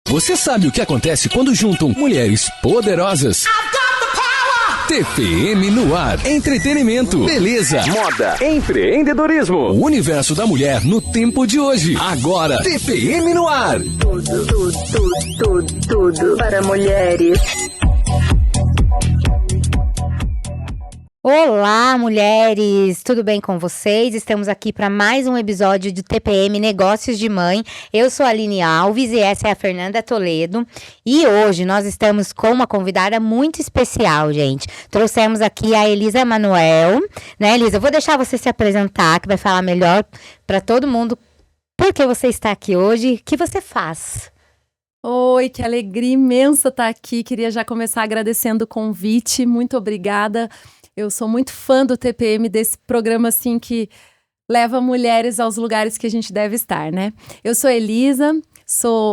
Você sabe o que acontece quando juntam mulheres poderosas? TPM no ar. Entretenimento, beleza, moda, empreendedorismo. O universo da mulher no tempo de hoje. Agora, TPM no ar. Tudo para mulheres. Olá, mulheres! Tudo bem com vocês? Estamos aqui para mais um episódio de TPM Negócios de Mãe. Eu sou a Aline Alves e essa é a Fernanda Toledo. E hoje nós estamos com uma convidada muito especial, gente. Trouxemos aqui a Elisa Manuel. Né, Elisa? Eu vou deixar você se apresentar, que vai falar melhor para todo mundo por que você está aqui hoje, o que você faz. Oi, que alegria imensa estar aqui. Queria já começar agradecendo o convite. Muito obrigada. Eu sou muito fã do TPM, desse programa assim que leva mulheres aos lugares que a gente deve estar, né? Eu sou Elisa,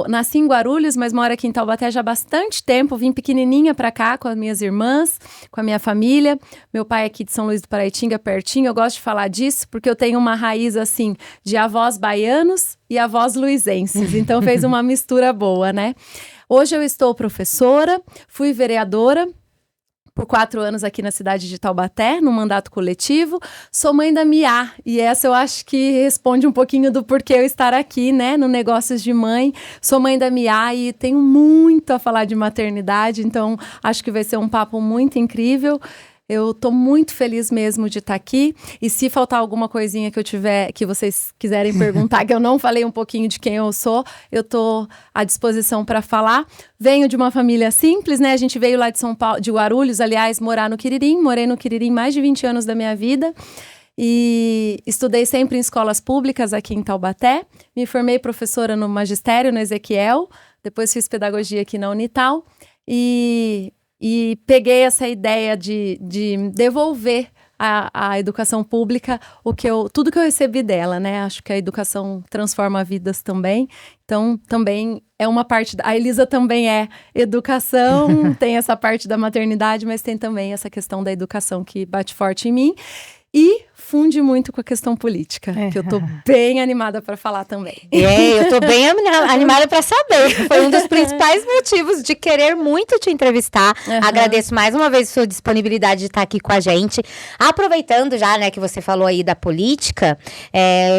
nasci em Guarulhos, mas moro aqui em Taubaté já há bastante tempo. Vim pequenininha pra cá com as minhas irmãs, com a minha família. Meu pai é aqui de São Luís do Paraitinga, pertinho. Eu gosto de falar disso porque eu tenho uma raiz assim de avós baianos e avós luizenses. Então fez uma mistura boa, né? Hoje eu estou professora, fui vereadora por 4 anos aqui na cidade de Taubaté, no mandato coletivo. Sou mãe da Mia, e essa eu acho que responde um pouquinho do porquê eu estar aqui, né, no Negócios de Mãe. Sou mãe da Mia e tenho muito a falar de maternidade, então acho que vai ser um papo muito incrível. Eu tô muito feliz mesmo de estar aqui. E se faltar alguma coisinha que vocês quiserem perguntar, que eu não falei um pouquinho de quem eu sou, eu tô à disposição para falar. Venho de uma família simples, né? A gente veio lá de São Paulo, de Guarulhos, aliás, morar no Quiririm. Morei no Quiririm mais de 20 anos da minha vida. E estudei sempre em escolas públicas aqui em Taubaté. Me formei professora no magistério, no Ezequiel. Depois fiz pedagogia aqui na Unital. E peguei essa ideia de devolver à educação pública tudo que eu recebi dela, né? Acho que a educação transforma vidas também. Então, também é uma parte... A Elisa também é educação, tem essa parte da maternidade, mas tem também essa questão da educação que bate forte em mim. E funde muito com a questão política, que eu tô bem animada para falar também. Eu tô bem animada para saber. Foi um dos principais motivos de querer muito te entrevistar. Agradeço mais uma vez a sua disponibilidade de estar aqui com a gente. Aproveitando já, né, que você falou aí da política,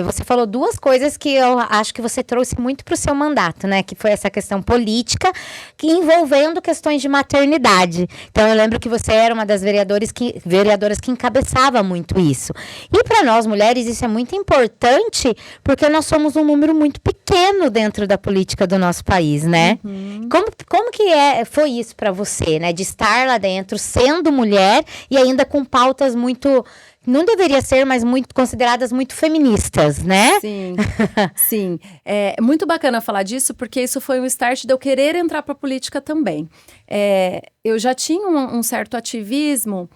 você falou 2 coisas que eu acho que você trouxe muito pro seu mandato, né, que foi essa questão política, que envolvendo questões de maternidade. Então eu lembro que você era uma das vereadoras que encabeçava muito isso. E para nós mulheres isso é muito importante porque nós somos um número muito pequeno dentro da política do nosso país, né? Como que foi isso para você, né? De estar lá dentro, sendo mulher e ainda com pautas muito... Não deveria ser, mas muito consideradas muito feministas, né? Sim. É muito bacana falar disso, porque isso foi um start de eu querer entrar para a política também. Eu já tinha um certo ativismo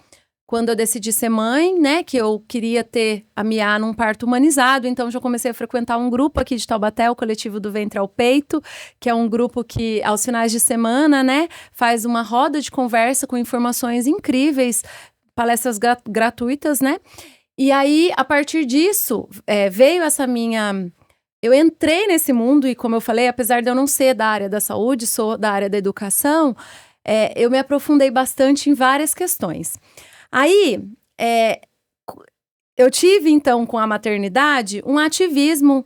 quando eu decidi ser mãe, né, que eu queria ter a Mia num parto humanizado, então já comecei a frequentar um grupo aqui de Taubaté, o Coletivo do Ventre ao Peito, que é um grupo que, aos finais de semana, né, faz uma roda de conversa com informações incríveis, palestras gratuitas, né, e aí, a partir disso, veio essa minha... Eu entrei nesse mundo e, como eu falei, apesar de eu não ser da área da saúde, sou da área da educação, eu me aprofundei bastante em várias questões. Aí, eu tive, então, com a maternidade, um ativismo,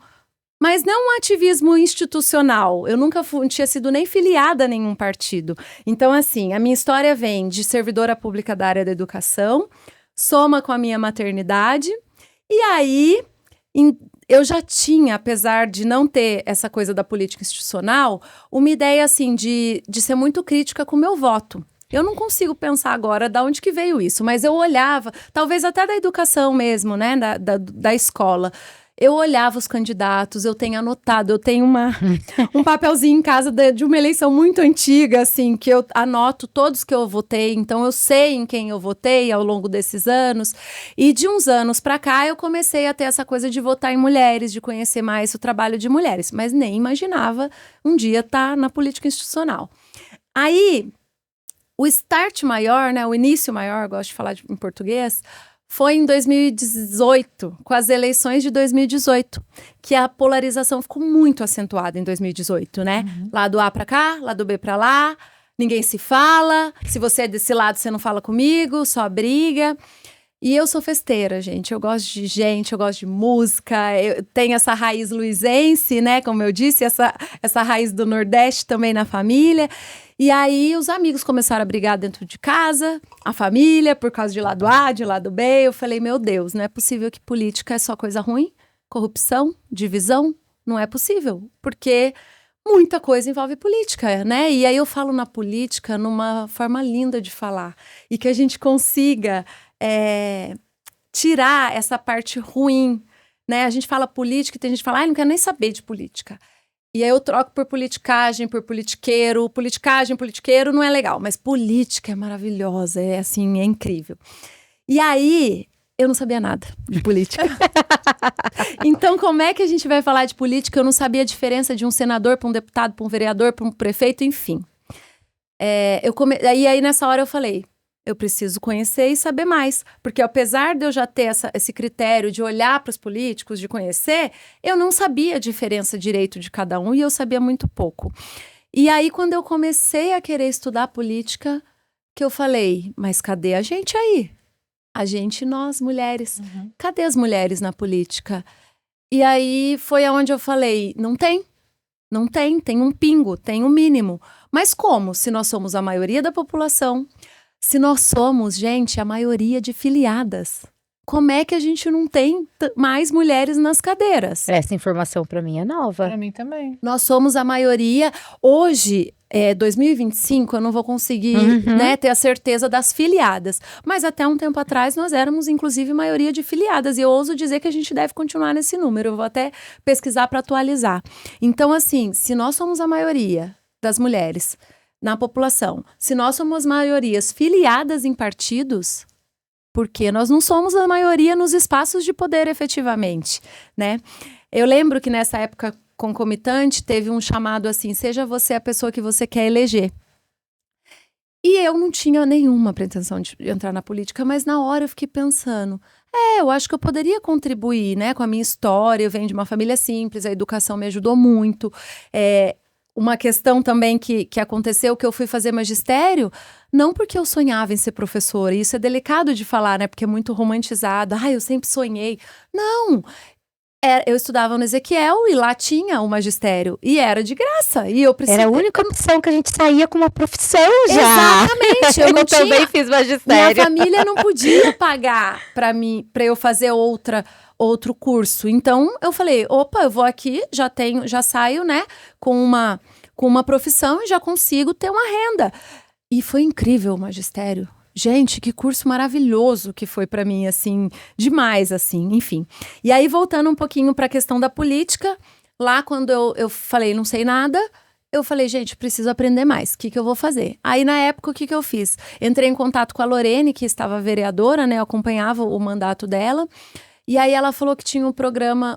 mas não um ativismo institucional. Eu nunca tinha sido nem filiada a nenhum partido. Então, assim, a minha história vem de servidora pública da área da educação, soma com a minha maternidade, e aí eu já tinha, apesar de não ter essa coisa da política institucional, uma ideia, assim, de ser muito crítica com o meu voto. Eu não consigo pensar agora de onde que veio isso, mas eu olhava, talvez até da educação mesmo, né, da escola. Eu olhava os candidatos, eu tenho anotado, eu tenho um papelzinho em casa de uma eleição muito antiga, assim, que eu anoto todos que eu votei, então eu sei em quem eu votei ao longo desses anos. E de uns anos pra cá eu comecei a ter essa coisa de votar em mulheres, de conhecer mais o trabalho de mulheres, mas nem imaginava um dia estar na política institucional. Aí... O start maior, né, o início maior, gosto de falar em português, foi em 2018, com as eleições de 2018, que a polarização ficou muito acentuada em 2018, né? Lado A pra cá, lado B pra lá, ninguém se fala, se você é desse lado, você não fala comigo, só briga. E eu sou festeira, gente, eu gosto de gente, eu gosto de música, eu tenho essa raiz luizense, né, como eu disse, essa raiz do Nordeste também na família. E aí os amigos começaram a brigar dentro de casa, a família, por causa de lado A, de lado B. Eu falei, meu Deus, não é possível que política é só coisa ruim, corrupção, divisão, não é possível, porque muita coisa envolve política, né? E aí eu falo na política numa forma linda de falar, e que a gente consiga tirar essa parte ruim, né? A gente fala política e tem gente que fala, não quero nem saber de política. E aí eu troco por politicagem, por politiqueiro. Politicagem, politiqueiro não é legal, mas política é maravilhosa, é assim, é incrível. E aí, eu não sabia nada de política. Então, como é que a gente vai falar de política? Eu não sabia a diferença de um senador para um deputado, para um vereador, para um prefeito, enfim. E aí, nessa hora, eu falei, eu preciso conhecer e saber mais. Porque apesar de eu já ter esse critério de olhar para os políticos, de conhecer, eu não sabia a diferença direito de cada um e eu sabia muito pouco. E aí, quando eu comecei a querer estudar política, que eu falei, mas cadê a gente aí? A gente, nós, mulheres. Cadê as mulheres na política? E aí, foi aonde eu falei, não tem. Não tem, tem um pingo, tem um mínimo. Mas como? Se nós somos a maioria da população, se nós somos, gente, a maioria de filiadas, como é que a gente não tem mais mulheres nas cadeiras? Essa informação pra mim é nova. Pra mim também. Nós somos a maioria. Hoje, 2025, eu não vou conseguir né, ter a certeza das filiadas. Mas até um tempo atrás, nós éramos, inclusive, maioria de filiadas. E eu ouso dizer que a gente deve continuar nesse número. Eu vou até pesquisar para atualizar. Então, assim, se nós somos a maioria das mulheres na população, se nós somos maiorias filiadas em partidos, por que nós não somos a maioria nos espaços de poder efetivamente, né? Eu lembro que nessa época concomitante teve um chamado assim, seja você a pessoa que você quer eleger. E eu não tinha nenhuma pretensão de entrar na política, mas na hora eu fiquei pensando, eu acho que eu poderia contribuir, né, com a minha história, eu venho de uma família simples, a educação me ajudou muito, uma questão também que aconteceu, que eu fui fazer magistério, não porque eu sonhava em ser professora, e isso é delicado de falar, né, porque é muito romantizado, eu sempre sonhei. Não, eu estudava no Ezequiel e lá tinha o magistério, e era de graça, e eu precisava... Era a única opção que a gente saía com uma profissão já. Exatamente, eu não tinha... também fiz magistério. Minha família não podia pagar para eu fazer outro curso. Então, eu falei, opa, eu vou aqui, já saio, né, com uma profissão e já consigo ter uma renda. E foi incrível o magistério. Gente, que curso maravilhoso que foi para mim, assim, demais, assim, enfim. E aí, voltando um pouquinho para a questão da política, lá quando eu falei, não sei nada, eu falei, gente, preciso aprender mais, o que eu vou fazer? Aí, na época, o que eu fiz? Entrei em contato com a Lorene, que estava vereadora, né, eu acompanhava o mandato dela, e aí ela falou que tinha um programa,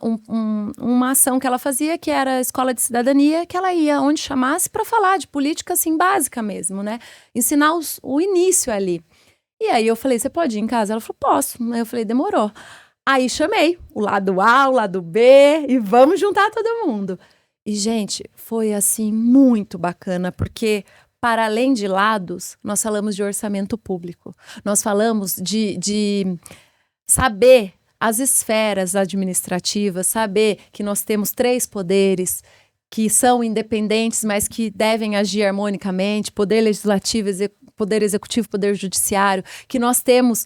uma ação que ela fazia, que era a Escola de Cidadania, que ela ia onde chamasse para falar de política, assim, básica mesmo, né? Ensinar o início ali. E aí eu falei, você pode ir em casa? Ela falou, posso. Aí eu falei, demorou. Aí chamei o lado A, o lado B, e vamos juntar todo mundo. E, gente, foi, assim, muito bacana, porque... Para além de lados, nós falamos de orçamento público. Nós falamos de saber as esferas administrativas, saber que nós temos 3 poderes que são independentes, mas que devem agir harmonicamente, poder legislativo, poder executivo, poder judiciário, que nós temos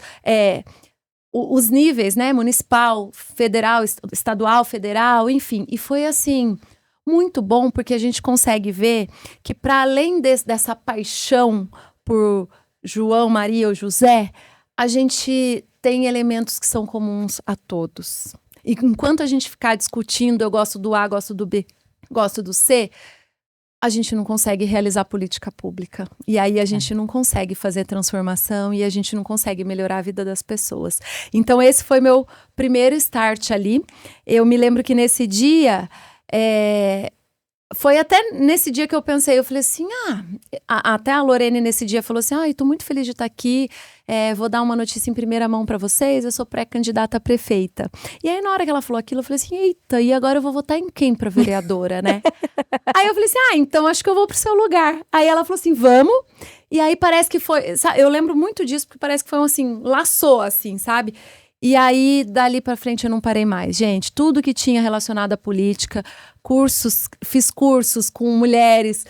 os níveis, né, municipal, federal, estadual, federal, enfim. E foi assim... muito bom, porque a gente consegue ver que para além dessa paixão por João, Maria ou José, a gente tem elementos que são comuns a todos. E enquanto a gente ficar discutindo, eu gosto do A, gosto do B, gosto do C, a gente não consegue realizar política pública. E aí a gente não consegue fazer transformação e a gente não consegue melhorar a vida das pessoas. Então esse foi meu primeiro start ali. Eu me lembro que nesse dia... foi até nesse dia que eu pensei, eu falei assim, até a Lorene nesse dia falou assim, eu tô muito feliz de estar aqui, vou dar uma notícia em primeira mão pra vocês, eu sou pré-candidata a prefeita. E aí na hora que ela falou aquilo, eu falei assim, eita, e agora eu vou votar em quem pra vereadora, né? Aí eu falei assim, então acho que eu vou pro seu lugar. Aí ela falou assim, vamos. E aí parece que foi, sabe, eu lembro muito disso, porque parece que foi assim, laçou assim, sabe? E aí, dali pra frente, eu não parei mais. Gente, tudo que tinha relacionado à política, fiz cursos com mulheres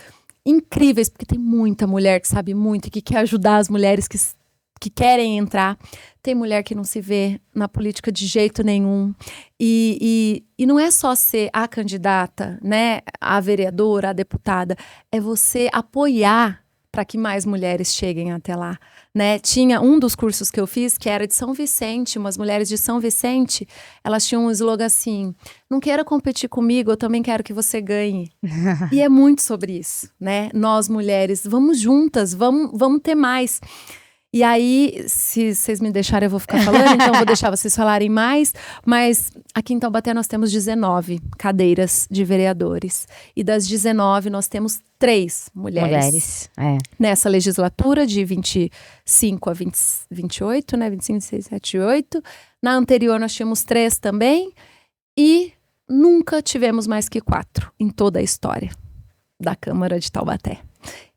incríveis, porque tem muita mulher que sabe muito e que quer ajudar as mulheres que querem entrar. Tem mulher que não se vê na política de jeito nenhum. E não é só ser a candidata, né, a vereadora, a deputada, é você apoiar para que mais mulheres cheguem até lá, né? Tinha um dos cursos que eu fiz que era de São Vicente, umas mulheres de São Vicente, elas tinham um slogan assim, não queira competir comigo, eu também quero que você ganhe. E é muito sobre isso, né? Nós mulheres, vamos juntas, vamos ter mais. E aí, se vocês me deixarem, eu vou ficar falando, então eu vou deixar vocês falarem mais. Mas aqui em Taubaté nós temos 19 cadeiras de vereadores. E das 19, nós temos 3 mulheres. Nessa legislatura, de 25 a 28, né? 25, 26, 27, 28. Na anterior, nós tínhamos 3 também. E nunca tivemos mais que 4 em toda a história da Câmara de Taubaté.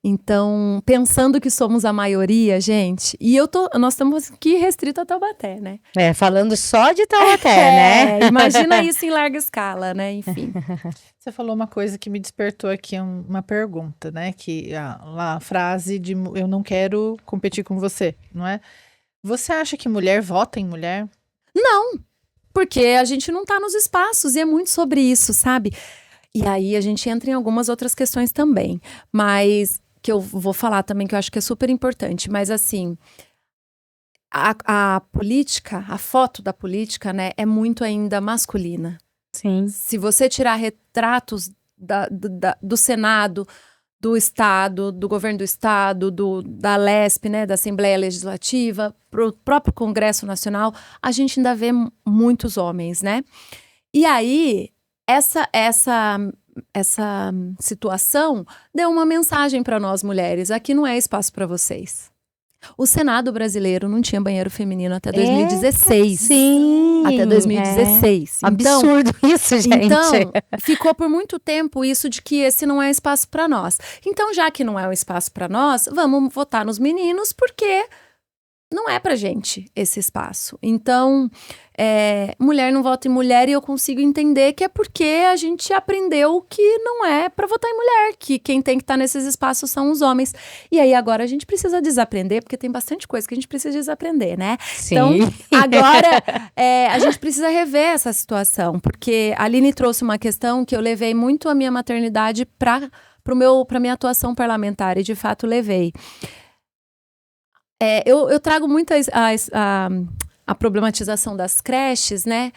Então, pensando que somos a maioria, gente, e nós estamos aqui restrito a Taubaté, né? Falando só de Taubaté, né? Imagina isso em larga escala, né? Enfim. Você falou uma coisa que me despertou aqui uma pergunta, né? Que a frase de eu não quero competir com você, não é? Você acha que mulher vota em mulher? Não, porque a gente não tá nos espaços e é muito sobre isso, sabe? E aí a gente entra em algumas outras questões também, mas que eu vou falar também que eu acho que é super importante, mas assim, a política, a foto da política, né, é muito ainda masculina. Sim. Se você tirar retratos do Senado, do Estado, do governo do Estado, da Lesp, né, da Assembleia Legislativa, pro próprio Congresso Nacional, a gente ainda vê muitos homens, né? E aí, essa situação deu uma mensagem para nós mulheres, aqui não é espaço para vocês. O Senado brasileiro não tinha banheiro feminino até 2016. Sim. Até 2016. Então, absurdo isso, gente. Então, ficou por muito tempo isso de que esse não é espaço para nós. Então, já que não é um espaço para nós, vamos votar nos meninos, porque não é pra gente esse espaço. Então, mulher não vota em mulher, e eu consigo entender que é porque a gente aprendeu que não é pra votar em mulher, que quem tem que estar nesses espaços são os homens. E aí agora a gente precisa desaprender, porque tem bastante coisa que a gente precisa desaprender, né? Sim. Então, agora a gente precisa rever essa situação, porque a Aline trouxe uma questão que eu levei muito a minha maternidade pra minha atuação parlamentar, e de fato levei. Eu trago muito a problematização das creches, né?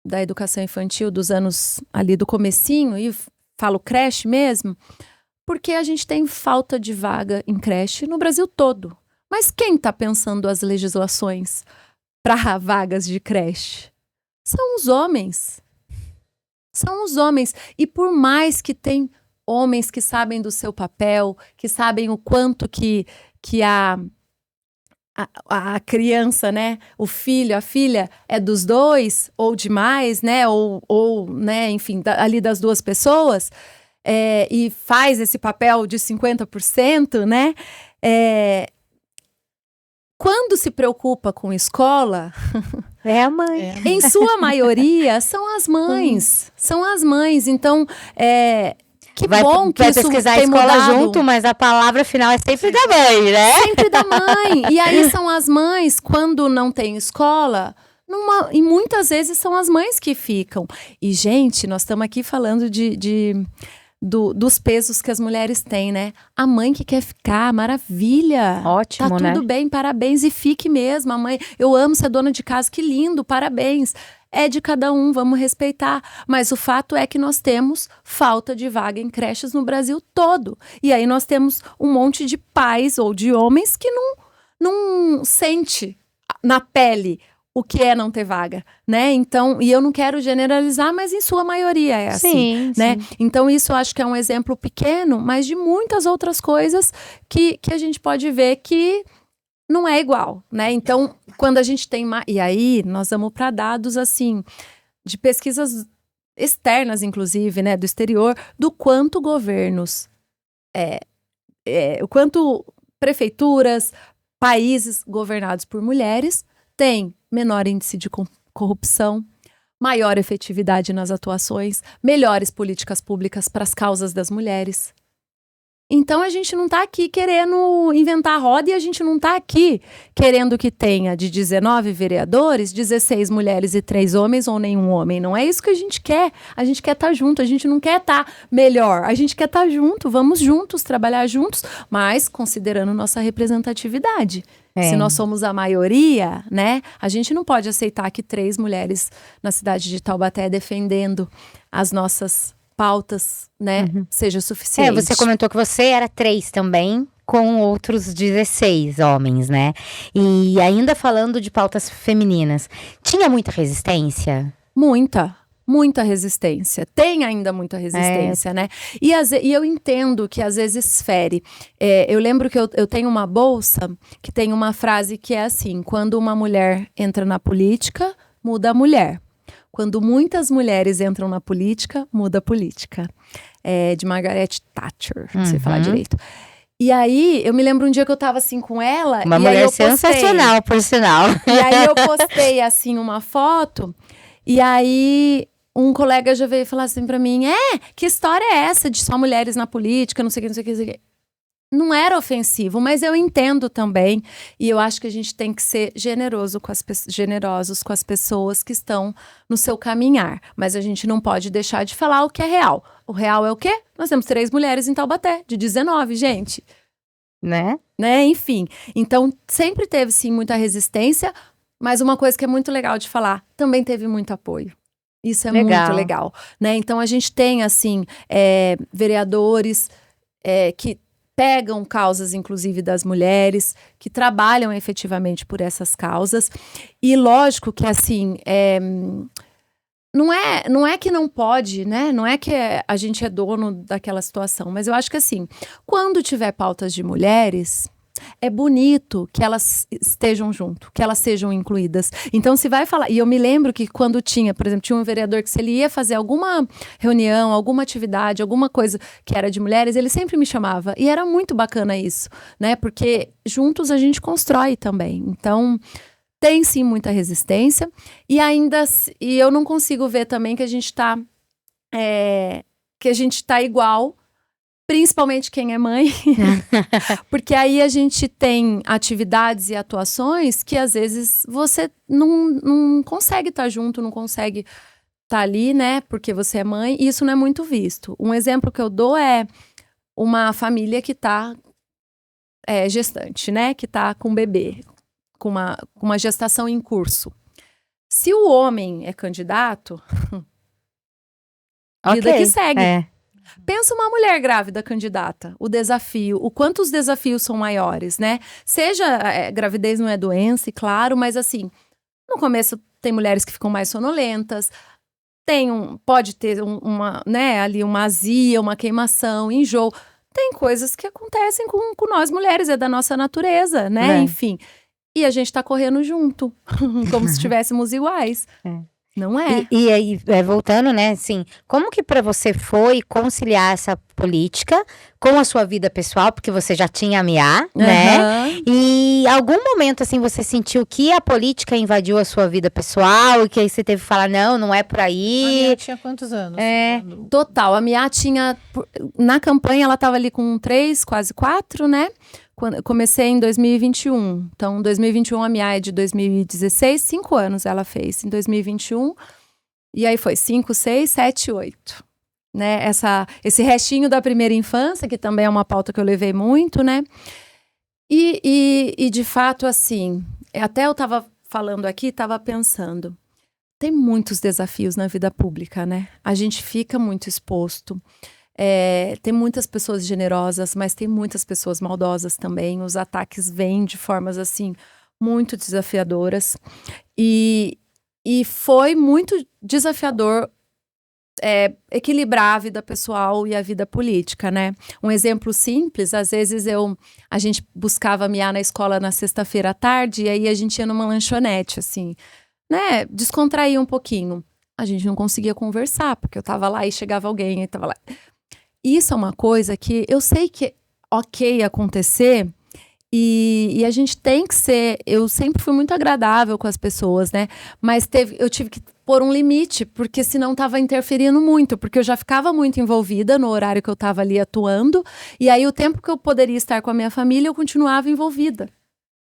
Da educação infantil dos anos ali do comecinho, e falo creche mesmo, porque a gente tem falta de vaga em creche no Brasil todo. Mas quem está pensando as legislações para vagas de creche? São os homens. São os homens. E por mais que tem homens que sabem do seu papel, que sabem o quanto que a criança, né, o filho, a filha é dos dois, ou de mais, né, ou né, enfim, ali das duas pessoas, e faz esse papel de 50%, né, quando se preocupa com escola, é a mãe. Em sua maioria, são as mães, então, que bom que vai isso pesquisar tem a escola mudado. junto, mas a palavra final é sempre da mãe, né? Sempre da mãe. E aí são as mães, quando não tem escola, e muitas vezes são as mães que ficam. E, gente, nós estamos aqui falando dos pesos que as mulheres têm, né? A mãe que quer ficar, maravilha. Ótimo, tá né? tudo bem, parabéns, e fique mesmo. A mãe, eu amo ser dona de casa, que lindo, parabéns. É de cada um, vamos respeitar. Mas o fato é que nós temos falta de vaga em creches no Brasil todo. E aí nós temos um monte de pais ou de homens que não sente na pele o que é não ter vaga, né? Então, e eu não quero generalizar, mas em sua maioria é assim, né? Sim. Então, isso eu acho que é um exemplo pequeno, mas de muitas outras coisas que a gente pode ver que não é igual, né? Então, quando a gente tem... E aí, nós vamos para dados, assim, de pesquisas externas, inclusive, né? Do exterior, do quanto governos, o quanto prefeituras, países governados por mulheres têm menor índice de corrupção, maior efetividade nas atuações, melhores políticas públicas para as causas das mulheres. Então, a gente não está aqui querendo inventar a roda e a gente não está aqui querendo que tenha de 19 vereadores, 16 mulheres e 3 homens ou nenhum homem. Não é isso que a gente quer. A gente quer estar junto, a gente não quer estar melhor. A gente quer estar junto, vamos juntos, trabalhar juntos, mas considerando nossa representatividade. Se nós somos a maioria, né, a gente não pode aceitar que 3 mulheres na cidade de Taubaté defendendo as nossas pautas, né, seja suficiente. Você comentou que você era 3 também, com outros 16 homens, né? E ainda falando de pautas femininas, tinha muita resistência? Muita resistência. Tem ainda muita resistência, né? E eu entendo que às vezes fere. Eu lembro que eu tenho uma bolsa que tem uma frase que é assim: quando uma mulher entra na política, muda a mulher. Quando muitas mulheres entram na política, muda a política. De Margaret Thatcher, não sei falar direito. E aí, eu me lembro um dia que eu tava assim com ela. Uma mulher sensacional, por sinal. E aí eu postei assim uma foto. E aí um colega já veio falar assim pra mim: que história é essa de só mulheres na política, não sei o que, não sei o que, não sei o que. Não era ofensivo, mas eu entendo também. E eu acho que a gente tem que ser generosos com as pessoas que estão no seu caminhar. Mas a gente não pode deixar de falar o que é real. O real é o quê? Nós temos 3 mulheres em Taubaté, de 19, gente. Né? Enfim. Então, sempre teve, sim, muita resistência. Mas uma coisa que é muito legal de falar, também teve muito apoio. Isso é muito legal, né? Então, a gente tem, assim, vereadores que pegam causas, inclusive, das mulheres, que trabalham efetivamente por essas causas. E lógico que, assim, não é que não pode, né? Não é que a gente é dono daquela situação, mas eu acho que, assim, quando tiver pautas de mulheres, é bonito que elas estejam junto, que elas sejam incluídas. Então, se vai falar... E eu me lembro que quando por exemplo, tinha um vereador que se ele ia fazer alguma reunião, alguma atividade, alguma coisa que era de mulheres, ele sempre me chamava. E era muito bacana isso, né? Porque juntos a gente constrói também. Então, tem sim muita resistência. E eu não consigo ver também que a gente tá igual. Principalmente quem é mãe, porque aí a gente tem atividades e atuações que às vezes você não consegue estar junto, não consegue estar ali, né, porque você é mãe, e isso não é muito visto. Um exemplo que eu dou é uma família que está gestante, né, que está com um bebê, com uma gestação em curso. Se o homem é candidato, vida que segue. Pensa uma mulher grávida candidata, o desafio, o quanto os desafios são maiores, né? Seja, gravidez não é doença, claro, mas assim, no começo tem mulheres que ficam mais sonolentas, pode ter ali uma azia, uma queimação, enjoo. Tem coisas que acontecem com nós mulheres, é da nossa natureza, né? Enfim, e a gente tá correndo junto, como se estivéssemos iguais. Não é. E aí, voltando, né, assim, como que pra você foi conciliar essa política com a sua vida pessoal, porque você já tinha a Mia, né? E algum momento, assim, você sentiu que a política invadiu a sua vida pessoal e que aí você teve que falar, não é por aí? A Mia tinha quantos anos? Total, a Mia tinha, na campanha ela tava ali com 3, quase 4, né? Comecei em 2021, então 2021 a Mia é de 2016, 5 anos ela fez em 2021, e aí foi 5, 6, 7, 8, né, esse restinho da primeira infância, que também é uma pauta que eu levei muito, né, e de fato, assim, até eu tava falando aqui, tava pensando, tem muitos desafios na vida pública, né, a gente fica muito exposto. Tem muitas pessoas generosas, mas tem muitas pessoas maldosas também. Os ataques vêm de formas, assim, muito desafiadoras. E foi muito desafiador equilibrar a vida pessoal e a vida política, né? Um exemplo simples, às vezes a gente buscava miar na escola na sexta-feira à tarde, e aí a gente ia numa lanchonete, assim, né? Descontrair um pouquinho. A gente não conseguia conversar, porque eu tava lá e chegava alguém e tava lá. Isso é uma coisa que eu sei que é ok acontecer, e a gente tem que ser... Eu sempre fui muito agradável com as pessoas, né? Mas eu tive que pôr um limite, porque senão estava interferindo muito, porque eu já ficava muito envolvida no horário que eu estava ali atuando, e aí o tempo que eu poderia estar com a minha família, eu continuava envolvida.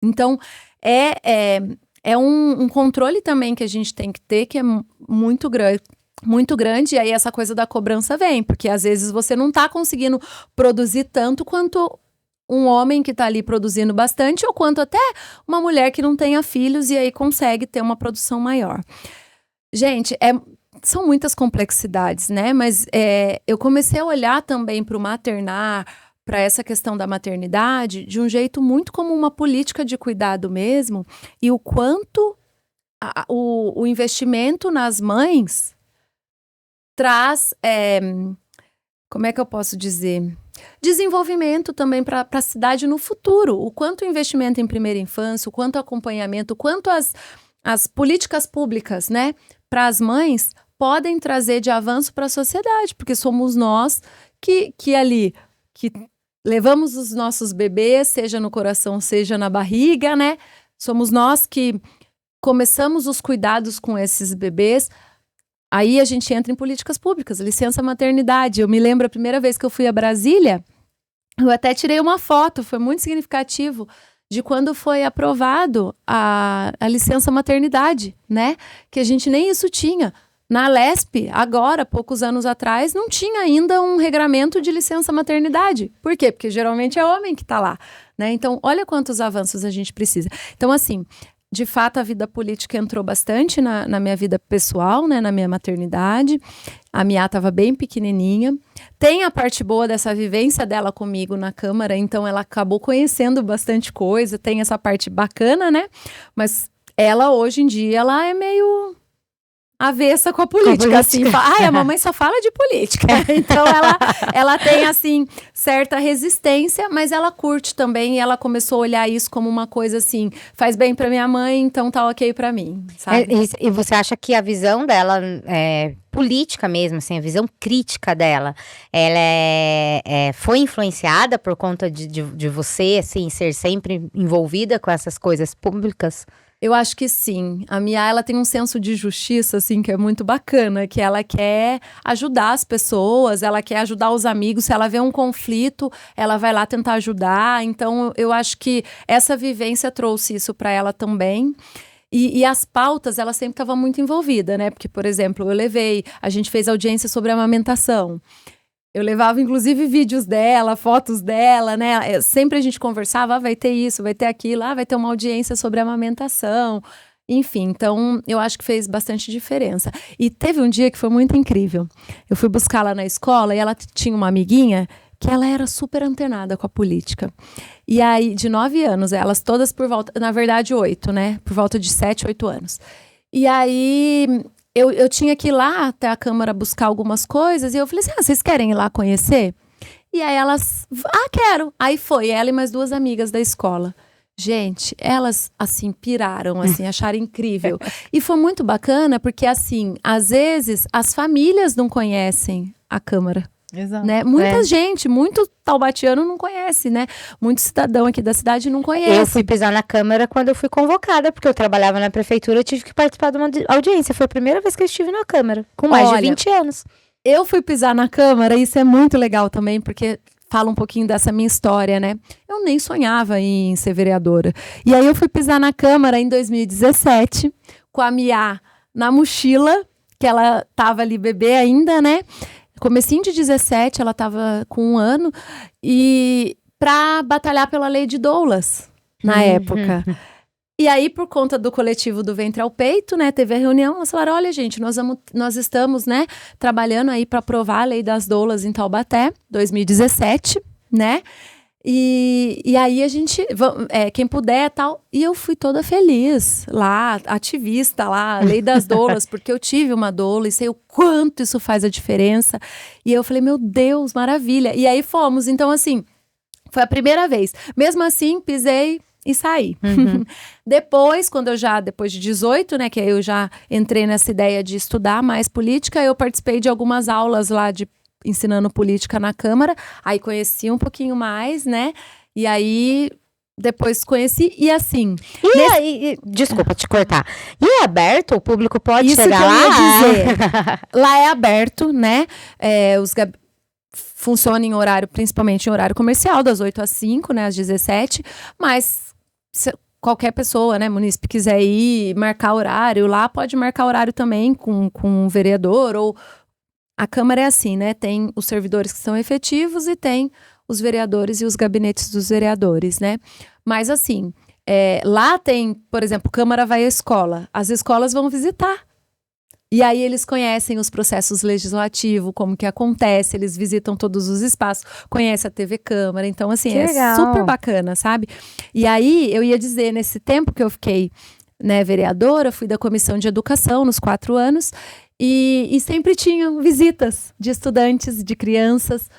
Então, é um controle também que a gente tem que ter, que é muito grande, e aí essa coisa da cobrança vem, porque às vezes você não está conseguindo produzir tanto quanto um homem que está ali produzindo bastante, ou quanto até uma mulher que não tenha filhos e aí consegue ter uma produção maior. Gente, são muitas complexidades, né? Mas eu comecei a olhar também para o maternar, para essa questão da maternidade, de um jeito muito como uma política de cuidado mesmo, e o quanto o investimento nas mães traz, como é que eu posso dizer? Desenvolvimento também para a cidade no futuro. O quanto o investimento em primeira infância, o quanto o acompanhamento, o quanto as políticas públicas, né, para as mães podem trazer de avanço para a sociedade, porque somos nós que levamos os nossos bebês, seja no coração, seja na barriga, né? Somos nós que começamos os cuidados com esses bebês. Aí a gente entra em políticas públicas, licença maternidade. Eu me lembro a primeira vez que eu fui a Brasília, eu até tirei uma foto, foi muito significativo, de quando foi aprovado a licença maternidade, né? Que a gente nem isso tinha. Na Lesp, agora, poucos anos atrás, não tinha ainda um regramento de licença maternidade. Por quê? Porque geralmente é homem que está lá, né? Então, olha quantos avanços a gente precisa. Então, assim, de fato, a vida política entrou bastante na minha vida pessoal, né? Na minha maternidade. A Mia estava bem pequenininha. Tem a parte boa dessa vivência dela comigo na Câmara, então ela acabou conhecendo bastante coisa. Tem essa parte bacana, né? Mas ela, hoje em dia, ela é meio avessa com a política, assim. A mamãe só fala de política. Então, ela tem, assim, certa resistência, mas ela curte também, e ela começou a olhar isso como uma coisa, assim, faz bem pra minha mãe, então tá ok pra mim, sabe? E você acha que a visão dela, política mesmo, assim, a visão crítica dela, ela foi influenciada por conta de você, assim, ser sempre envolvida com essas coisas públicas? Eu acho que sim. A Mia, ela tem um senso de justiça, assim, que é muito bacana, que ela quer ajudar as pessoas, ela quer ajudar os amigos. Se ela vê um conflito, ela vai lá tentar ajudar. Então, eu acho que essa vivência trouxe isso para ela também. E as pautas, ela sempre estava muito envolvida, né? Porque, por exemplo, a gente fez audiência sobre a amamentação. Eu levava, inclusive, vídeos dela, fotos dela, né? Sempre a gente conversava, vai ter isso, vai ter aquilo, vai ter uma audiência sobre amamentação. Enfim, então, eu acho que fez bastante diferença. E teve um dia que foi muito incrível. Eu fui buscar ela na escola e ela tinha uma amiguinha que ela era super antenada com a política. E aí, de 9 anos, elas todas por volta, na verdade 8, né? Por volta de 7, 8 anos. E aí... Eu tinha que ir lá até a Câmara buscar algumas coisas, e eu falei assim, vocês querem ir lá conhecer? E aí elas, quero. Aí foi, ela e mais 2 amigas da escola. Gente, elas, assim, piraram, assim, acharam incrível. E foi muito bacana, porque, assim, às vezes, as famílias não conhecem a Câmara. Exato. Né? Muita gente, muito taubatiano não conhece, né? Muito cidadão aqui da cidade não conhece. Eu fui pisar na Câmara quando eu fui convocada, porque eu trabalhava na prefeitura, eu tive que participar de uma audiência. Foi a primeira vez que eu estive na Câmara, com mais de 20 anos. Eu fui pisar na Câmara, isso é muito legal também, porque fala um pouquinho dessa minha história, né? Eu nem sonhava em ser vereadora. E aí eu fui pisar na Câmara em 2017, com a Mia na mochila, que ela tava ali bebê ainda, né? Comecinho de 17, ela estava com 1 ano, e para batalhar pela lei de doulas, na época. E aí, por conta do coletivo do Ventre ao Peito, né, teve a reunião, elas falaram, olha, gente, nós estamos, né, trabalhando aí para aprovar a lei das doulas em Taubaté, 2017, né, E aí a gente, quem puder tal, e eu fui toda feliz lá, ativista lá, lei das doulas, porque eu tive uma doula e sei o quanto isso faz a diferença. E eu falei, meu Deus, maravilha. E aí fomos, então assim, foi a primeira vez. Mesmo assim, pisei e saí. Depois, depois de 18, né, que eu já entrei nessa ideia de estudar mais política, eu participei de algumas aulas lá ensinando política na Câmara, aí conheci um pouquinho mais, né, e aí depois conheci, e assim... Desculpa te cortar. E é aberto? O público pode isso chegar que eu lá? ia dizer. Lá é aberto, né, funciona em horário, principalmente em horário comercial, das 8 às 5, né, às 17, mas se qualquer pessoa, né, munícipe, quiser ir marcar horário lá, pode marcar horário também com um vereador, ou a Câmara é assim, né, tem os servidores que são efetivos e tem os vereadores e os gabinetes dos vereadores, né, mas assim, lá tem, por exemplo, Câmara vai à escola, as escolas vão visitar. E aí eles conhecem os processos legislativos, como que acontece, eles visitam todos os espaços, conhecem a TV Câmara, então assim, Que legal. super bacana, sabe? E aí, eu ia dizer, nesse tempo que eu fiquei, né, vereadora, fui da Comissão de Educação nos 4 anos, e sempre tinham visitas de estudantes, de crianças,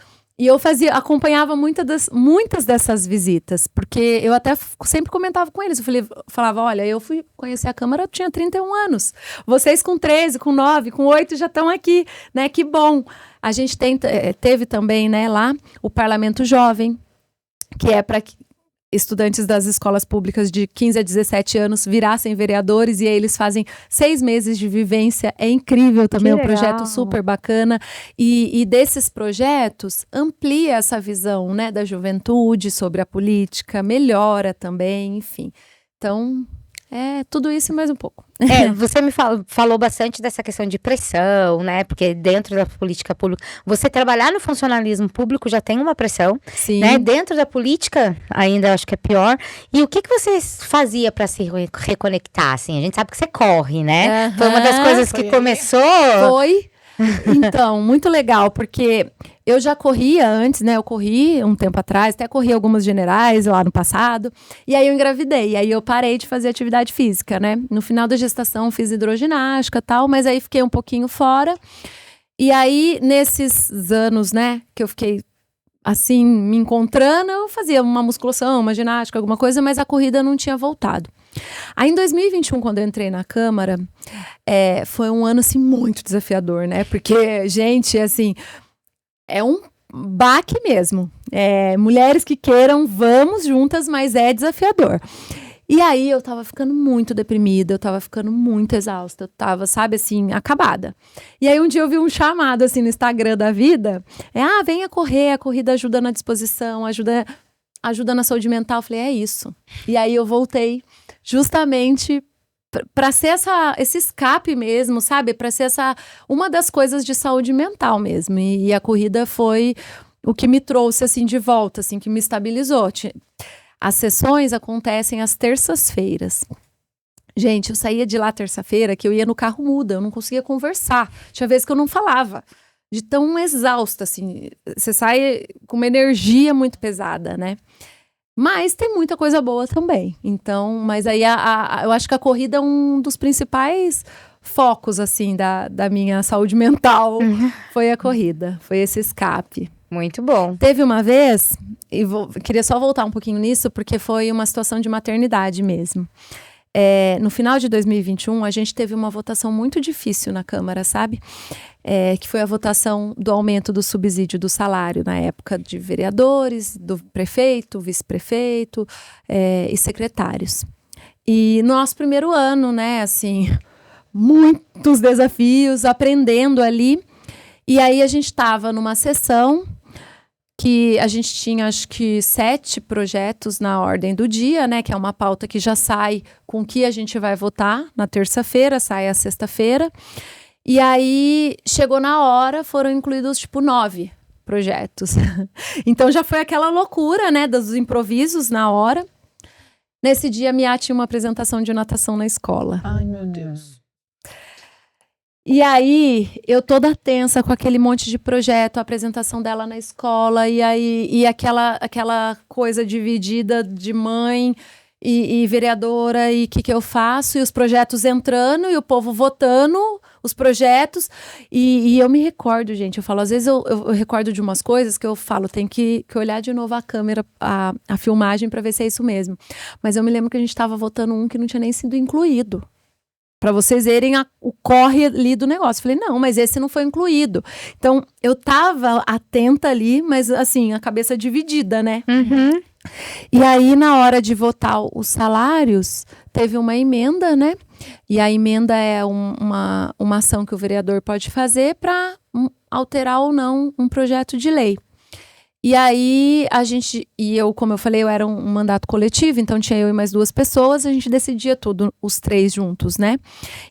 e eu acompanhava muitas dessas visitas, porque eu até sempre comentava com eles, falava, olha, eu fui conhecer a Câmara, eu tinha 31 anos, vocês com 13, com 9, com 8 já estão aqui, né, que bom. A gente teve também, né, lá, o Parlamento Jovem, que é para estudantes das escolas públicas de 15 a 17 anos virassem vereadores, e aí eles fazem 6 meses de vivência. É incrível também, um projeto super bacana. E desses projetos, amplia essa visão, né, da juventude sobre a política, melhora também, enfim. Então, tudo isso e mais um pouco. Você me falou bastante dessa questão de pressão, né? Porque dentro da política pública, você trabalhar no funcionalismo público já tem uma pressão, Sim. né? Dentro da política, ainda acho que é pior. E o que você fazia para se reconectar, assim? A gente sabe que você corre, né? Foi uma das coisas que começou... Foi. Então, muito legal, porque eu já corria antes, né? Eu corri um tempo atrás, até corri algumas generais lá no passado. E aí eu engravidei, e aí eu parei de fazer atividade física, né? No final da gestação fiz hidroginástica e tal, mas aí fiquei um pouquinho fora. E aí, nesses anos, né, que eu fiquei assim, me encontrando, eu fazia uma musculação, uma ginástica, alguma coisa, mas a corrida não tinha voltado. Aí em 2021, quando eu entrei na Câmara, foi um ano, assim, muito desafiador, né? Porque, gente, assim, é um baque mesmo. Mulheres que queiram, vamos juntas, mas é desafiador. E aí eu tava ficando muito deprimida, eu tava ficando muito exausta, eu tava, sabe, assim, acabada. E aí um dia eu vi um chamado, assim, no Instagram da vida, venha correr, a corrida ajuda na disposição, ajuda na saúde mental. Eu falei, é isso. E aí eu voltei justamente para ser esse escape mesmo, sabe? Para ser uma das coisas de saúde mental mesmo. E a corrida foi o que me trouxe, assim, de volta, assim, que me estabilizou. As sessões acontecem às terças-feiras. Gente, eu saía de lá terça-feira, que eu ia no carro muda, eu não conseguia conversar. Tinha vezes que eu não falava, de tão exausta, assim. Você sai com uma energia muito pesada, né? Mas tem muita coisa boa também. Então, mas aí eu acho que a corrida é um dos principais focos, assim, da minha saúde mental. Foi a corrida, foi esse escape. Muito bom. Teve uma vez, queria só voltar um pouquinho nisso, porque foi uma situação de maternidade mesmo. No final de 2021, a gente teve uma votação muito difícil na Câmara, sabe? Que foi a votação do aumento do subsídio do salário na época de vereadores, do prefeito, vice-prefeito e secretários. E no nosso primeiro ano, né, assim, muitos desafios, aprendendo ali. E aí a gente estava numa sessão que a gente tinha, acho que 7 projetos na ordem do dia, né? Que é uma pauta que já sai com o que a gente vai votar na terça-feira, sai a sexta-feira. E aí, chegou na hora, foram incluídos, 9 projetos. Então, já foi aquela loucura, né? Dos improvisos na hora. Nesse dia, a Mia tinha uma apresentação de natação na escola. Ai, meu Deus. E aí, eu toda tensa com aquele monte de projeto, a apresentação dela na escola, e aquela coisa dividida de mãe e vereadora, e o que eu faço? E os projetos entrando, e o povo votando os projetos. E eu me recordo, gente, eu falo, às vezes eu recordo de umas coisas que eu falo, tem que olhar de novo a câmera, a filmagem, para ver se é isso mesmo. Mas eu me lembro que a gente estava votando um que não tinha nem sido incluído. Para vocês verem o corre ali do negócio. Falei, não, mas esse não foi incluído. Então, eu tava atenta ali, mas assim, a cabeça dividida, né? Uhum. E aí, na hora de votar os salários, teve uma emenda, né? E a emenda é uma ação que o vereador pode fazer para alterar ou não um projeto de lei. E aí, eu, como eu falei, eu era um mandato coletivo, então tinha eu e mais 2 pessoas, a gente decidia tudo, os 3 juntos, né?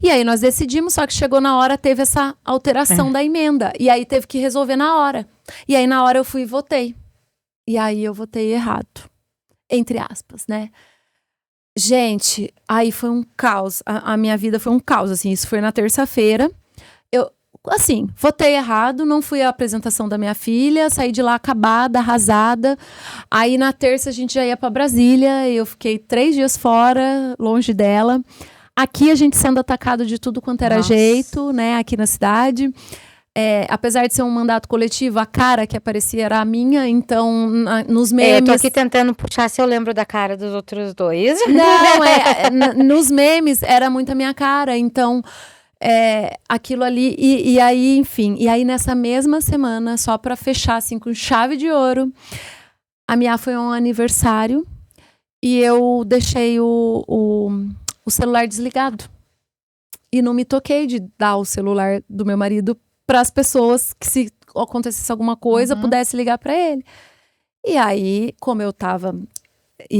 E aí nós decidimos, só que chegou na hora, teve essa alteração da emenda, e aí teve que resolver na hora. E aí na hora eu fui e votei. E aí eu votei errado, entre aspas, né? Gente, aí foi um caos, a minha vida foi um caos, assim, isso foi na terça-feira. Assim, votei errado, não fui à apresentação da minha filha, saí de lá acabada, arrasada. Aí na terça a gente já ia pra Brasília, eu fiquei 3 dias fora, longe dela. Aqui a gente sendo atacado de tudo quanto era jeito, né, aqui na cidade. Apesar de ser um mandato coletivo, a cara que aparecia era a minha, então nos memes... Eu tô aqui tentando puxar se eu lembro da cara dos outros 2. Não, nos memes era muito a minha cara, então... aquilo ali, e aí, enfim, e aí nessa mesma semana, só pra fechar assim com chave de ouro, a minha foi um aniversário e eu deixei o celular desligado e não me toquei de dar o celular do meu marido para as pessoas que, se acontecesse alguma coisa, pudesse ligar para ele. E aí, como eu tava...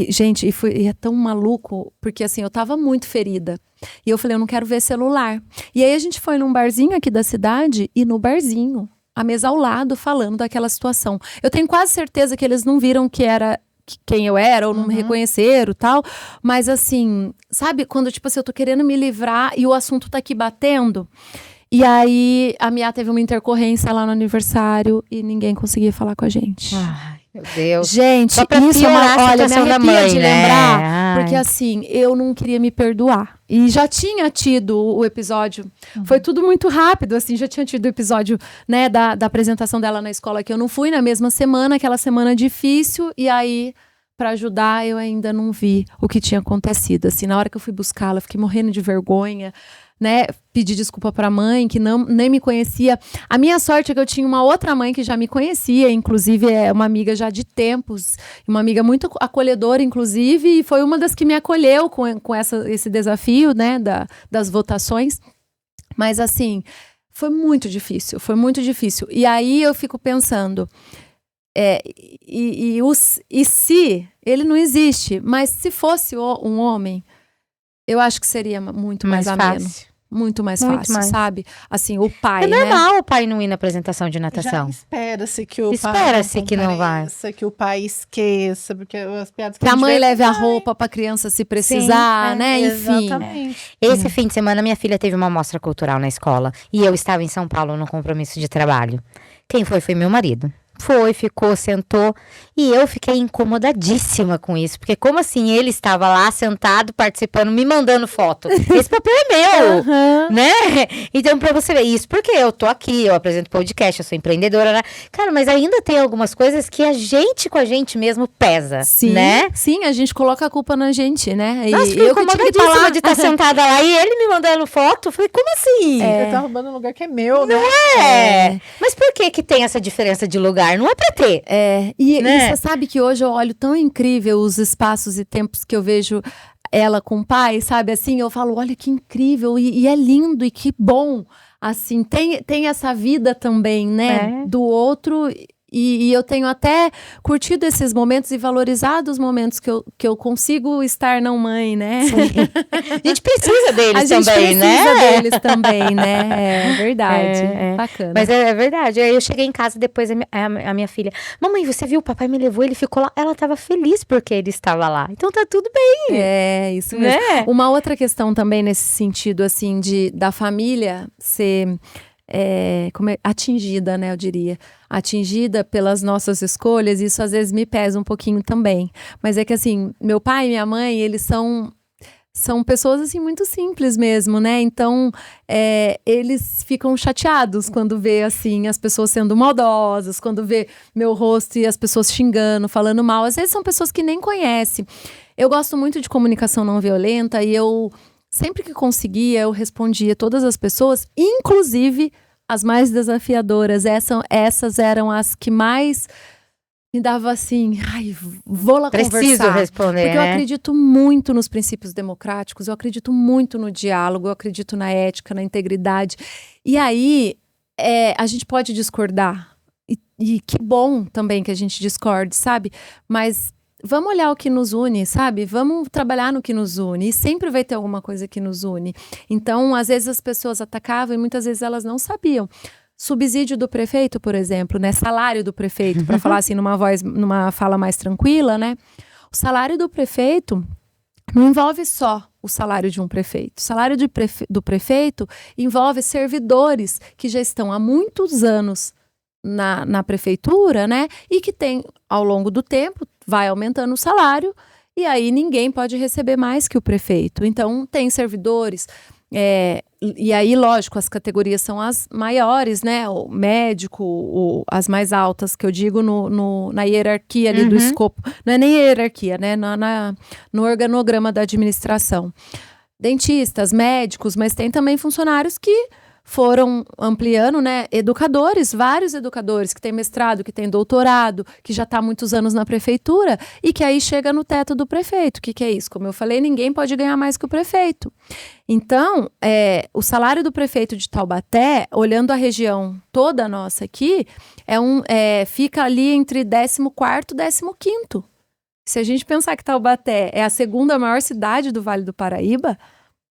Gente, e é tão maluco, porque assim, eu tava muito ferida. E eu falei, eu não quero ver celular. E aí a gente foi num barzinho aqui da cidade, e no barzinho, a mesa ao lado, falando daquela situação. Eu tenho quase certeza que eles não viram quem eu era, ou não me reconheceram e tal. Mas assim, sabe, quando tipo assim, eu tô querendo me livrar e o assunto tá aqui batendo. E aí, a Mia teve uma intercorrência lá no aniversário e ninguém conseguia falar com a gente. Ai, meu Deus. Gente, só pra isso é piorar a olha, me situação da arrepia mãe, de né? lembrar, Ai. porque assim, eu não queria me perdoar. E já tinha tido o episódio, foi tudo muito rápido, assim, já tinha tido o episódio, né, da apresentação dela na escola, que eu não fui na mesma semana, aquela semana difícil, e aí, pra ajudar, eu ainda não vi o que tinha acontecido. Assim, na hora que eu fui buscá-la, fiquei morrendo de vergonha, né, pedi desculpa pra mãe, que nem me conhecia. A minha sorte é que eu tinha uma outra mãe que já me conhecia, inclusive é uma amiga já de tempos, uma amiga muito acolhedora, inclusive, e foi uma das que me acolheu com esse desafio, né, das votações. Mas assim, foi muito difícil, foi muito difícil. E aí eu fico pensando, e se ele não existe, mas se fosse um homem, eu acho que seria muito mais ameno. Fácil. Muito mais Muito fácil, mais. sabe? Assim, o pai, É né? normal o pai não ir na apresentação de Já natação. espera-se que o Espera-se pai que não vai. compareça, que o pai esqueça, porque as piadas que Que a gente mãe vê- leve a roupa pra criança se precisar, né? Enfim. Exatamente. Esse fim de semana, minha filha teve uma mostra cultural na escola. E eu estava em São Paulo num compromisso de trabalho. Quem foi meu marido. Foi, ficou, sentou. E eu fiquei incomodadíssima com isso. Porque como assim ele estava lá sentado, participando, me mandando foto? Esse papel é meu, né? Então pra você ver isso, porque eu tô aqui, eu apresento podcast, eu sou empreendedora, né? Cara, mas ainda tem algumas coisas que a gente com a gente mesmo pesa, Sim, né? sim, a gente coloca a culpa na gente, né? E Nossa, fiquei eu que tive que incomodadíssima falar. de estar sentada lá e ele me mandando foto. Falei, como assim? Você tá roubando um lugar que é meu, né? É. Mas por que tem essa diferença de lugar? Não é pra ter. E Né? você sabe que hoje eu olho tão incrível os espaços e tempos que eu vejo ela com o pai, sabe? Assim, eu falo, olha que incrível, e é lindo, e que bom. Assim, tem essa vida também, né? Do outro, E eu tenho até curtido esses momentos e valorizado os momentos que eu consigo estar não mãe, né? A gente precisa deles também, né? A gente precisa deles também, né? É verdade. Bacana. Mas é verdade. Aí eu cheguei em casa depois, a minha filha, mamãe, você viu? O papai me levou, ele ficou lá. Ela tava feliz porque ele estava lá. Então tá tudo bem. É, isso mesmo. Né? Uma outra questão também nesse sentido, assim, da família ser... atingida, né, eu diria. Atingida pelas nossas escolhas, isso às vezes me pesa um pouquinho também. Mas é que assim, meu pai e minha mãe, eles são pessoas assim muito simples mesmo, né? Então, eles ficam chateados quando vê assim as pessoas sendo maldosas, quando vê meu rosto e as pessoas xingando, falando mal. Às vezes são pessoas que nem conhecem. Eu gosto muito de comunicação não violenta e eu sempre que conseguia, eu respondia todas as pessoas, inclusive as mais desafiadoras. Essas eram as que mais me davam assim, ai, vou lá conversar. Preciso responder, porque eu acredito muito nos princípios democráticos, eu acredito muito no diálogo, eu acredito na ética, na integridade. E aí, a gente pode discordar. E que bom também que a gente discorde, sabe? Mas... vamos olhar o que nos une, sabe? Vamos trabalhar no que nos une. E sempre vai ter alguma coisa que nos une. Então, às vezes as pessoas atacavam e muitas vezes elas não sabiam. Subsídio do prefeito, por exemplo, né? Salário do prefeito, para falar assim numa fala mais tranquila, né? O salário do prefeito não envolve só o salário de um prefeito. O salário do prefeito envolve servidores que já estão há muitos anos na prefeitura, né? E que tem, ao longo do tempo, vai aumentando o salário e aí ninguém pode receber mais que o prefeito. Então, tem servidores, e aí, lógico, as categorias são as maiores, né? O médico, as mais altas, que eu digo na hierarquia ali do escopo. Não é nem hierarquia, né? No organograma da administração. Dentistas, médicos, mas tem também funcionários que foram ampliando, né, educadores, vários educadores que têm mestrado, que têm doutorado, que já está há muitos anos na prefeitura e que aí chega no teto do prefeito. O que é isso? Como eu falei, ninguém pode ganhar mais que o prefeito. Então, o salário do prefeito de Taubaté, olhando a região toda nossa aqui, fica ali entre 14º e 15º. Se a gente pensar que Taubaté é a segunda maior cidade do Vale do Paraíba,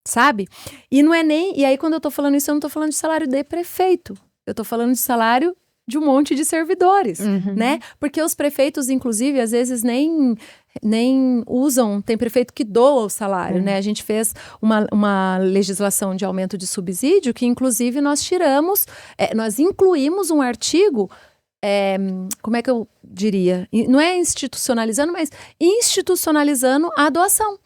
sabe? E não é nem... E aí, quando eu tô falando isso, eu não tô falando de salário de prefeito. Eu tô falando de salário de um monte de servidores, né? Porque os prefeitos, inclusive, às vezes nem usam... Tem prefeito que doa o salário, né? A gente fez uma legislação de aumento de subsídio que, inclusive, nós incluímos um artigo... como é que eu diria? Não é institucionalizando, mas institucionalizando a doação.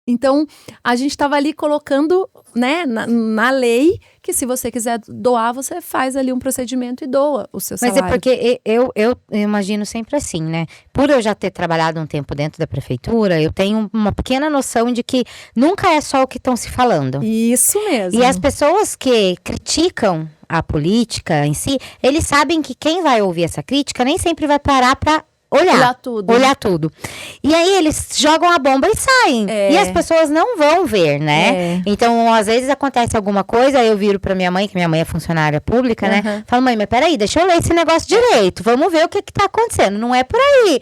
Então, a gente estava ali colocando, né, na lei, que se você quiser doar, você faz ali um procedimento e doa o seu salário. Mas é porque eu imagino sempre assim, né? Por eu já ter trabalhado um tempo dentro da prefeitura, eu tenho uma pequena noção de que nunca é só o que estão se falando. Isso mesmo. E as pessoas que criticam a política em si, eles sabem que quem vai ouvir essa crítica nem sempre vai parar para olhar tudo. E aí eles jogam a bomba e saem. E as pessoas não vão ver, né? Então, às vezes acontece alguma coisa, eu viro pra minha mãe, que minha mãe é funcionária pública, né? Falo, mãe, mas peraí, deixa eu ler esse negócio direito. Vamos ver o que tá acontecendo. Não é por aí.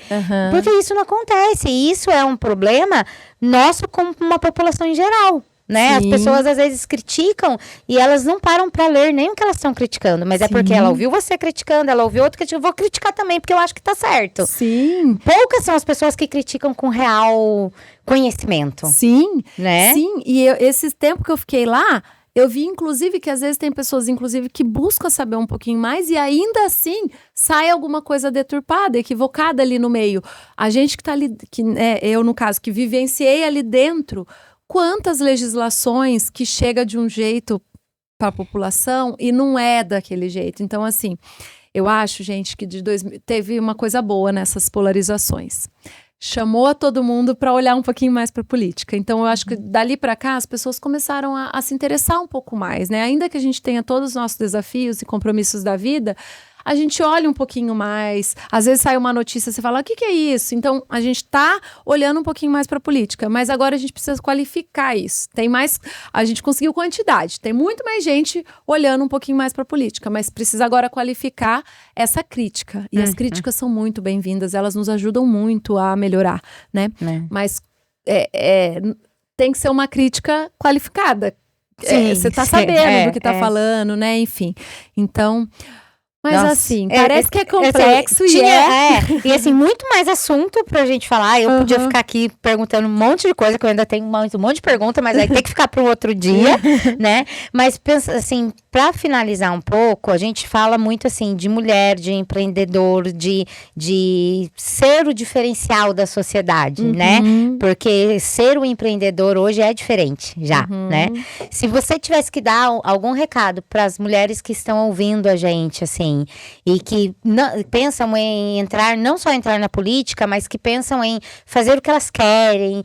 Porque isso não acontece. E isso é um problema nosso como uma população em geral. Né? As pessoas às vezes criticam e elas não param pra ler nem o que elas estão criticando, mas é porque ela ouviu você criticando, ela ouviu outro criticando, vou criticar também porque eu acho que tá certo. Sim. Poucas são as pessoas que criticam com real conhecimento. Sim, né? Sim, e esse tempo que eu fiquei lá, eu vi, inclusive, que às vezes tem pessoas, inclusive, que buscam saber um pouquinho mais e ainda assim sai alguma coisa deturpada, equivocada ali no meio. A gente que tá ali, eu no caso, que vivenciei ali dentro, quantas legislações que chega de um jeito para a população e não é daquele jeito. Então, assim, eu acho, gente, que teve uma coisa boa nessas polarizações. Chamou a todo mundo para olhar um pouquinho mais para a política. Então, eu acho que dali para cá as pessoas começaram a se interessar um pouco mais, né? Ainda que a gente tenha todos os nossos desafios e compromissos da vida, a gente olha um pouquinho mais. Às vezes sai uma notícia, você fala, o que é isso? Então, a gente tá olhando um pouquinho mais para política, mas agora a gente precisa qualificar isso. Tem mais, a gente conseguiu quantidade, tem muito mais gente olhando um pouquinho mais para política, mas precisa agora qualificar essa crítica. E as críticas são muito bem-vindas, elas nos ajudam muito a melhorar, né? Mas tem que ser uma crítica qualificada. Você tá sabendo do que tá falando, né? Enfim. Então, mas Nossa, assim, parece que é complexo e assim, muito mais assunto pra gente falar. Eu podia ficar aqui perguntando um monte de coisa, que eu ainda tenho um monte de pergunta, mas aí tem que ficar para um outro dia, né? Mas, pensa, assim, pra finalizar um pouco, a gente fala muito, assim, de mulher, de empreendedor, de ser o diferencial da sociedade, né? Porque ser um empreendedor hoje é diferente já, né? Se você tivesse que dar algum recado para as mulheres que estão ouvindo a gente, assim, e que pensam em entrar, não só entrar na política, mas que pensam em fazer o que elas querem,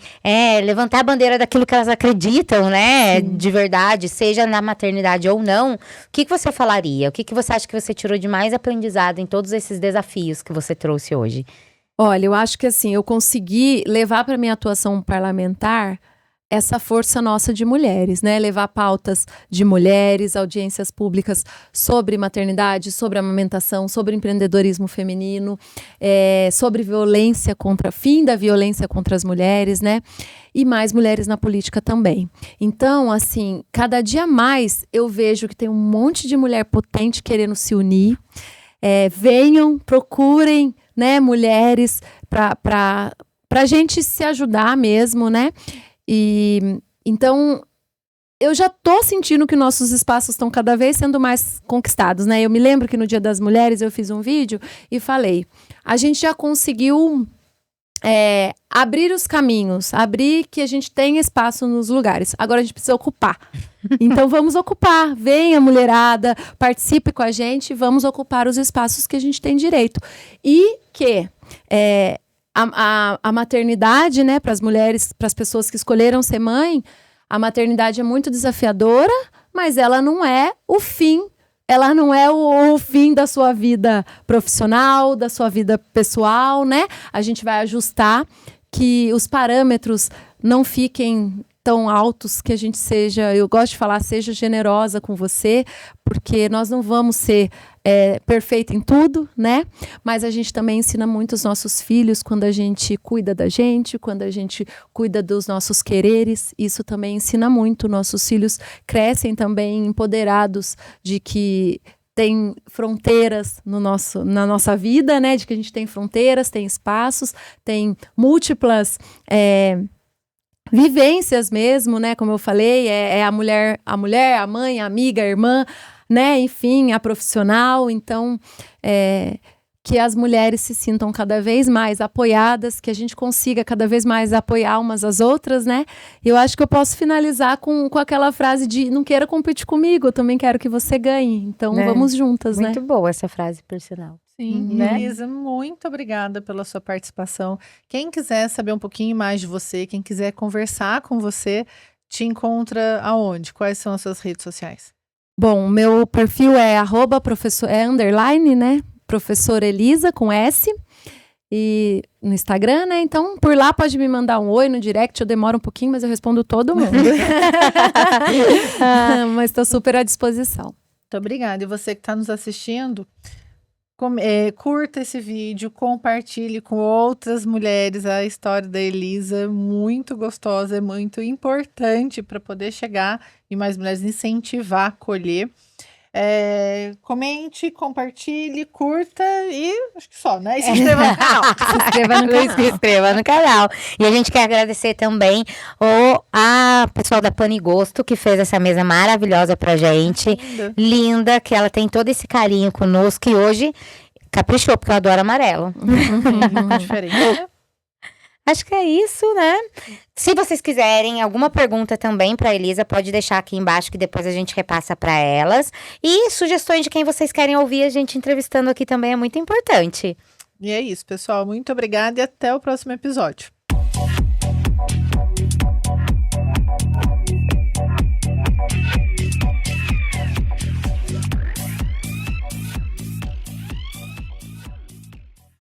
levantar a bandeira daquilo que elas acreditam, né? Sim. De verdade, seja na maternidade ou não, o que você falaria? O que você acha que você tirou de mais aprendizado em todos esses desafios que você trouxe hoje? Olha, eu acho que assim, eu consegui levar para minha atuação parlamentar essa força nossa de mulheres, né? Levar pautas de mulheres, audiências públicas sobre maternidade, sobre amamentação, sobre empreendedorismo feminino, sobre fim da violência contra as mulheres, né? E mais mulheres na política também. Então, assim, cada dia mais eu vejo que tem um monte de mulher potente querendo se unir. Venham, procurem, né, mulheres para a gente se ajudar mesmo, né? E então eu já tô sentindo que nossos espaços estão cada vez sendo mais conquistados, né? Eu me lembro que no Dia das Mulheres eu fiz um vídeo e falei, a gente já conseguiu abrir os caminhos, abrir que a gente tem espaço nos lugares. Agora a gente precisa ocupar. Então vamos ocupar, venha mulherada, participe com a gente, vamos ocupar os espaços que a gente tem direito. E que a maternidade, né, para as mulheres, para as pessoas que escolheram ser mãe, a maternidade é muito desafiadora, mas ela não é o fim. Ela não é o fim da sua vida profissional, da sua vida pessoal, né? A gente vai ajustar que os parâmetros não fiquem tão altos, que a gente seja, eu gosto de falar, seja generosa com você, porque nós não vamos ser perfeita em tudo, né? Mas a gente também ensina muito os nossos filhos quando a gente cuida da gente, quando a gente cuida dos nossos quereres, isso também ensina muito. Nossos filhos crescem também empoderados de que tem fronteiras na nossa vida, né? De que a gente tem fronteiras, tem espaços, tem múltiplas vivências mesmo, né? Como eu falei, a mulher, a mãe, a amiga, a irmã, né? Enfim, a profissional. Então, que as mulheres se sintam cada vez mais apoiadas, que a gente consiga cada vez mais apoiar umas às outras, né? Eu acho que eu posso finalizar com aquela frase de não queira competir comigo, eu também quero que você ganhe. Então, vamos juntas, Muito boa essa frase, por sinal. Sim, né? Elisa, muito obrigada pela sua participação. Quem quiser saber um pouquinho mais de você, quem quiser conversar com você, te encontra aonde? Quais são as suas redes sociais? Bom, meu perfil é @underline, né? Professor Elisa, com S. E no Instagram, né? Então, por lá pode me mandar um oi no direct. Eu demoro um pouquinho, mas eu respondo todo mundo. Mas estou super à disposição. Muito obrigada. E você que está nos assistindo, curta esse vídeo, compartilhe com outras mulheres a história da Elisa, é muito gostosa, é muito importante para poder chegar e mais mulheres, incentivar, acolher. Comente, compartilhe, curta e acho que só, né? E se inscreva no canal. Se inscreva no canal. E a gente quer agradecer também a pessoal da Panigosto, que fez essa mesa maravilhosa pra gente. Linda, que ela tem todo esse carinho conosco e hoje caprichou, porque eu adoro amarelo. Diferente, né? Acho que é isso, né? Se vocês quiserem alguma pergunta também para Elisa, pode deixar aqui embaixo que depois a gente repassa para elas. E sugestões de quem vocês querem ouvir a gente entrevistando aqui também é muito importante. E é isso, pessoal. Muito obrigada e até o próximo episódio.